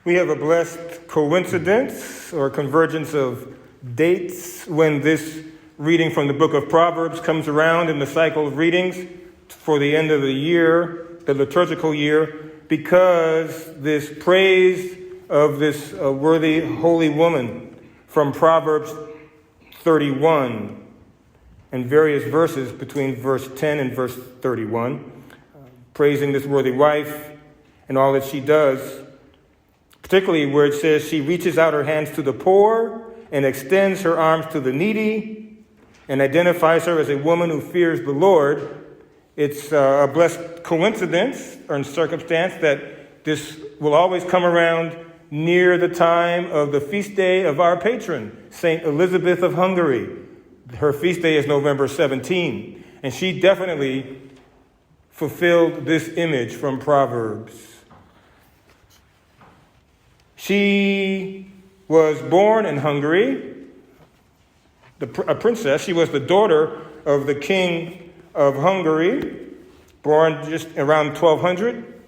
We have a blessed coincidence or convergence of dates when this reading from the Book of Proverbs comes around in the cycle of readings for the end of the year, the liturgical year, because this praise of this worthy holy woman from Proverbs 31 and various verses between verse 10 and verse 31, praising this worthy wife and all that she does, particularly where it says she reaches out her hands to the poor and extends her arms to the needy and identifies her as a woman who fears the Lord. It's a blessed coincidence or circumstance that this will always come around near the time of the feast day of our patron, Saint Elizabeth of Hungary. Her feast day is November 17, and she definitely fulfilled this image from Proverbs. She was born in Hungary, a princess. She was the daughter of the king of Hungary, born just around 1200.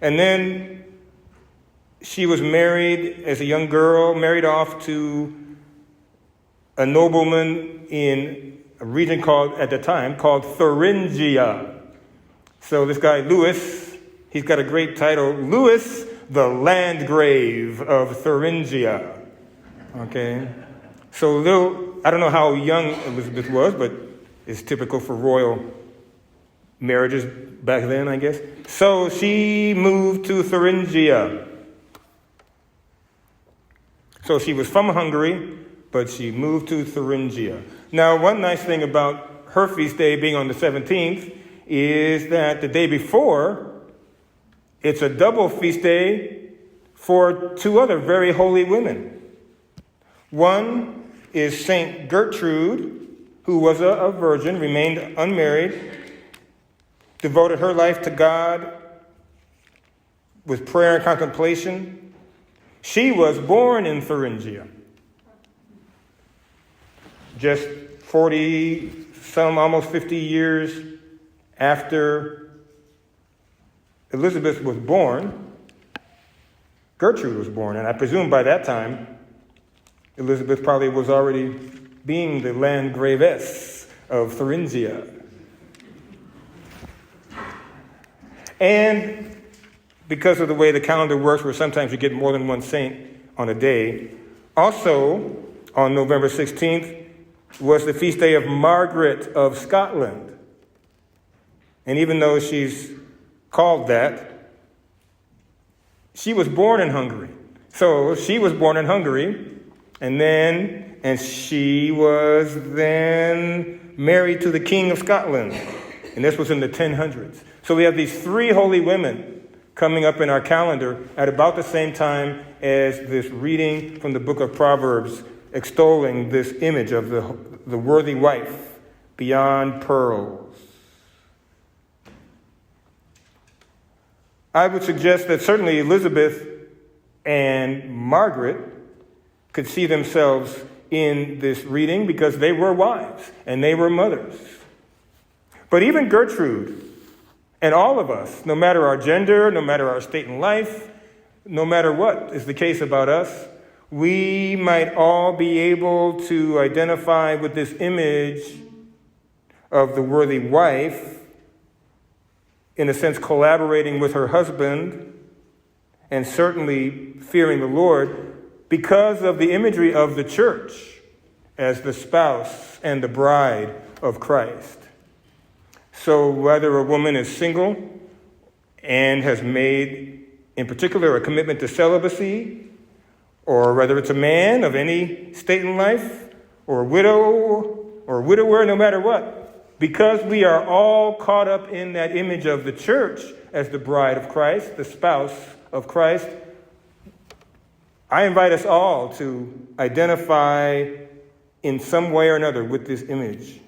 And then she was married as a young girl, married off to a nobleman in a region at the time called Thuringia. So this guy, Louis, he's got a great title, Louis the Landgrave of Thuringia. Okay? So I don't know how young Elizabeth was, but it's typical for royal marriages back then, I guess. So she moved to Thuringia. So she was from Hungary, but she moved to Thuringia. Now, one nice thing about her feast day being on the 17th is that the day before, it's a double feast day for two other very holy women. One is Saint Gertrude, who was a virgin, remained unmarried, devoted her life to God with prayer and contemplation. She was born in Thuringia. Just 40, almost 50 years after Elizabeth was born, Gertrude was born. And I presume by that time, Elizabeth probably was already being the Landgravess of Thuringia. And because of the way the calendar works, where sometimes you get more than one saint on a day, also on November 16th was the feast day of Margaret of Scotland. And even though she's called that, she was born in Hungary. So she was born in Hungary, and she was then married to the King of Scotland. And this was in the 1000s. So we have these three holy women coming up in our calendar at about the same time as this reading from the Book of Proverbs, extolling this image of the worthy wife beyond pearls. I would suggest that certainly Elizabeth and Margaret could see themselves in this reading because they were wives and they were mothers. But even Gertrude and all of us, no matter our gender, no matter our state in life, no matter what is the case about us, we might all be able to identify with this image of the worthy wife, in a sense collaborating with her husband and certainly fearing the Lord because of the imagery of the church as the spouse and the bride of Christ. So whether a woman is single and has made, in particular, a commitment to celibacy, or whether it's a man of any state in life, or a widow, or a widower, no matter what, because we are all caught up in that image of the church as the bride of Christ, the spouse of Christ, I invite us all to identify in some way or another with this image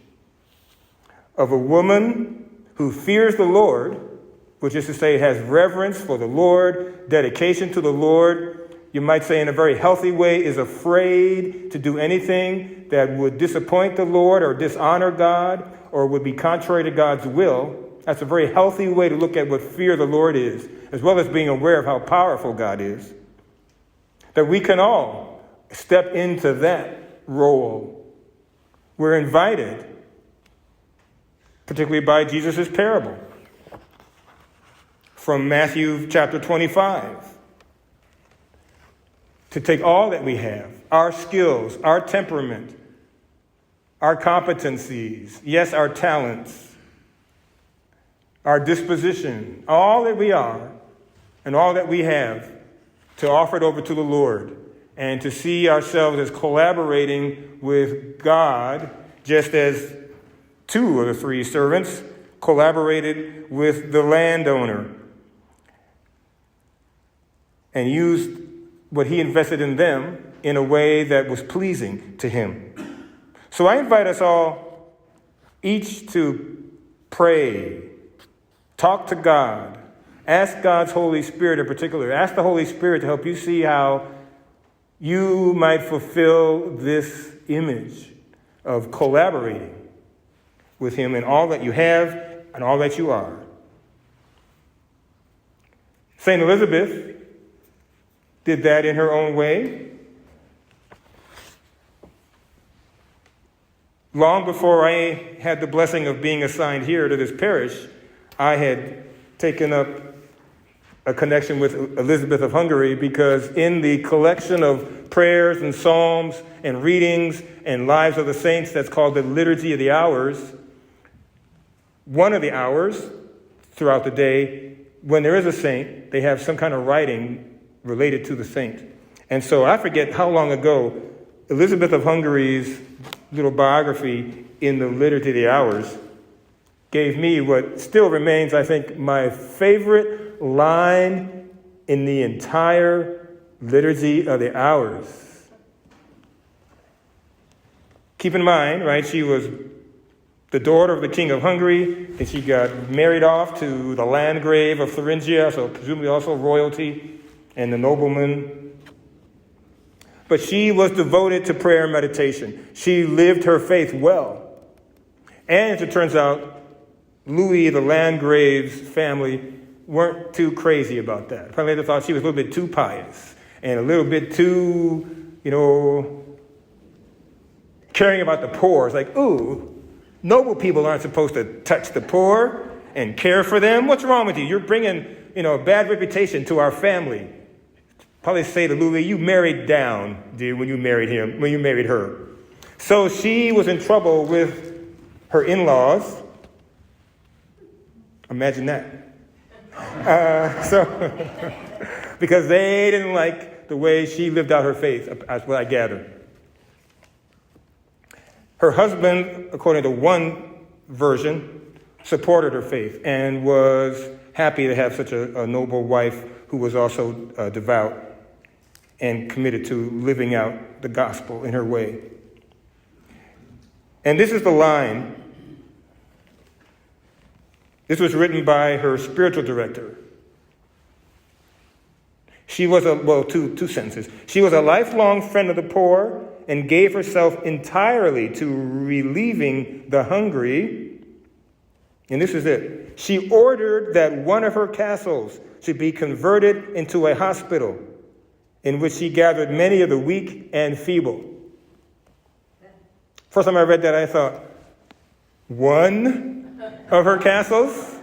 of a woman who fears the Lord, which is to say has reverence for the Lord, dedication to the Lord, you might say in a very healthy way, is afraid to do anything that would disappoint the Lord or dishonor God or would be contrary to God's will. That's a very healthy way to look at what fear of the Lord is, as well as being aware of how powerful God is. that we can all step into that role. We're invited, particularly by Jesus' parable from Matthew chapter 25, to take all that we have, our skills, our temperament, our competencies, yes, our talents, our disposition, all that we are and all that we have, to offer it over to the Lord and to see ourselves as collaborating with God, just as two of the three servants collaborated with the landowner and used what he invested in them in a way that was pleasing to him. So I invite us all each to pray, talk to God, ask God's Holy Spirit in particular. Ask the Holy Spirit to help you see how you might fulfill this image of collaborating with him in all that you have and all that you are. St. Elizabeth did that in her own way. Long before I had the blessing of being assigned here to this parish, I had taken up a connection with Elizabeth of Hungary, because in the collection of prayers and psalms and readings and lives of the saints that's called the Liturgy of the Hours, one of the hours throughout the day, when there is a saint, they have some kind of writing related to the saint. And so I forget how long ago, Elizabeth of Hungary's little biography in the Liturgy of the Hours gave me what still remains, I think, my favorite line in the entire Liturgy of the Hours. Keep in mind, right, she was the daughter of the king of Hungary, and she got married off to the Landgrave of Thuringia, so presumably also royalty, and the nobleman. But she was devoted to prayer and meditation. She lived her faith well. And as it turns out, Louis, the Landgrave's family, weren't too crazy about that. Probably they thought she was a little bit too pious and a little bit too, caring about the poor. It's like, ooh, noble people aren't supposed to touch the poor and care for them. What's wrong with you? You're bringing, a bad reputation to our family. Probably say to Louis, you married down, dude, when you married her. So she was in trouble with her in-laws. Imagine that. Because they didn't like the way she lived out her faith, that's what I gathered. Her husband, according to one version, supported her faith and was happy to have such a noble wife who was also devout and committed to living out the gospel in her way. And this is the line. This was written by her spiritual director. She was two sentences. She was a lifelong friend of the poor and gave herself entirely to relieving the hungry. And this is it. She ordered that one of her castles should be converted into a hospital in which she gathered many of the weak and feeble. First time I read that, I thought, one of her castles?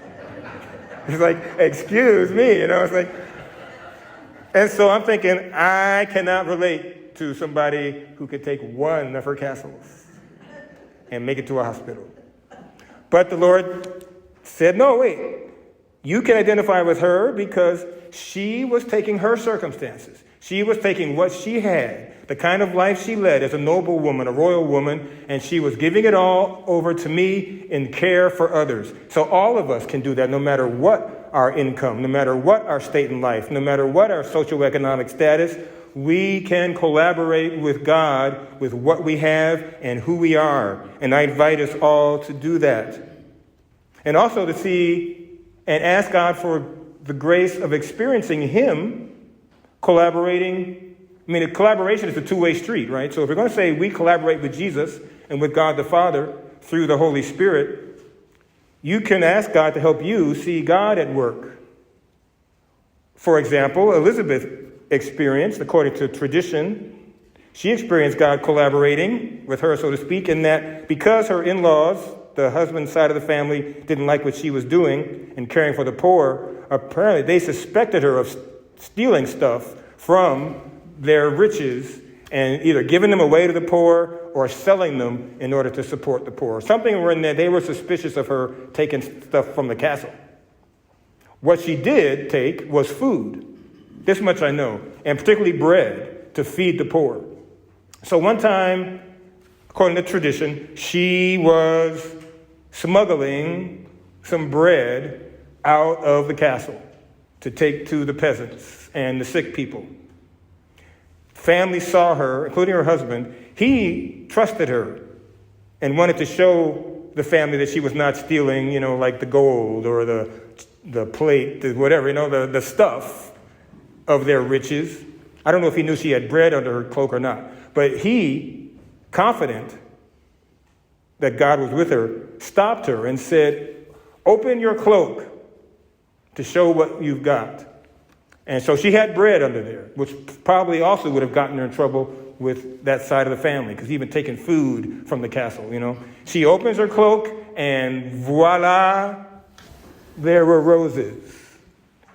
It's like, excuse me, it's like. And so I'm thinking, I cannot relate to somebody who could take one of her castles and make it to a hospital. But the Lord said, no, wait. You can identify with her because she was taking her circumstances. She was taking what she had, the kind of life she led as a noble woman, a royal woman, and she was giving it all over to me in care for others. So all of us can do that no matter what our income, no matter what our state in life, no matter what our socioeconomic status. We can collaborate with God with what we have and who we are. And I invite us all to do that. And also to see and ask God for the grace of experiencing Him collaborating. Collaboration is a two-way street, right? So if we're going to say we collaborate with Jesus and with God the Father through the Holy Spirit, you can ask God to help you see God at work. For example, Elizabeth experienced, according to tradition. She experienced God collaborating with her, so to speak, in that because her in-laws, the husband's side of the family, didn't like what she was doing and caring for the poor, apparently they suspected her of stealing stuff from their riches and either giving them away to the poor or selling them in order to support the poor. Something were in there, they were suspicious of her taking stuff from the castle. What she did take was food. This much I know, and particularly bread to feed the poor. So one time, according to tradition, she was smuggling some bread out of the castle to take to the peasants and the sick people. Family saw her, including her husband. He trusted her and wanted to show the family that she was not stealing, like the gold or the plate, whatever, the stuff of their riches. I don't know if he knew she had bread under her cloak or not. But he, confident that God was with her, stopped her and said, "Open your cloak to show what you've got." And so she had bread under there, which probably also would have gotten her in trouble with that side of the family, because he'd been taking food from the castle, She opens her cloak, and voila, there were roses.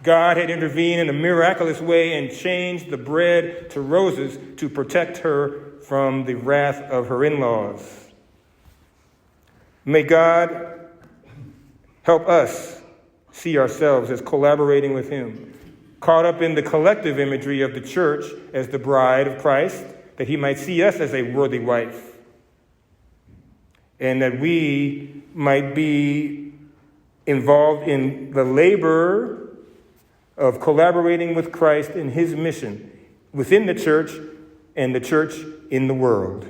God had intervened in a miraculous way and changed the bread to roses to protect her from the wrath of her in-laws. May God help us see ourselves as collaborating with him, caught up in the collective imagery of the church as the bride of Christ, that he might see us as a worthy wife, and that we might be involved in the labor of collaborating with Christ in his mission within the church and the church in the world.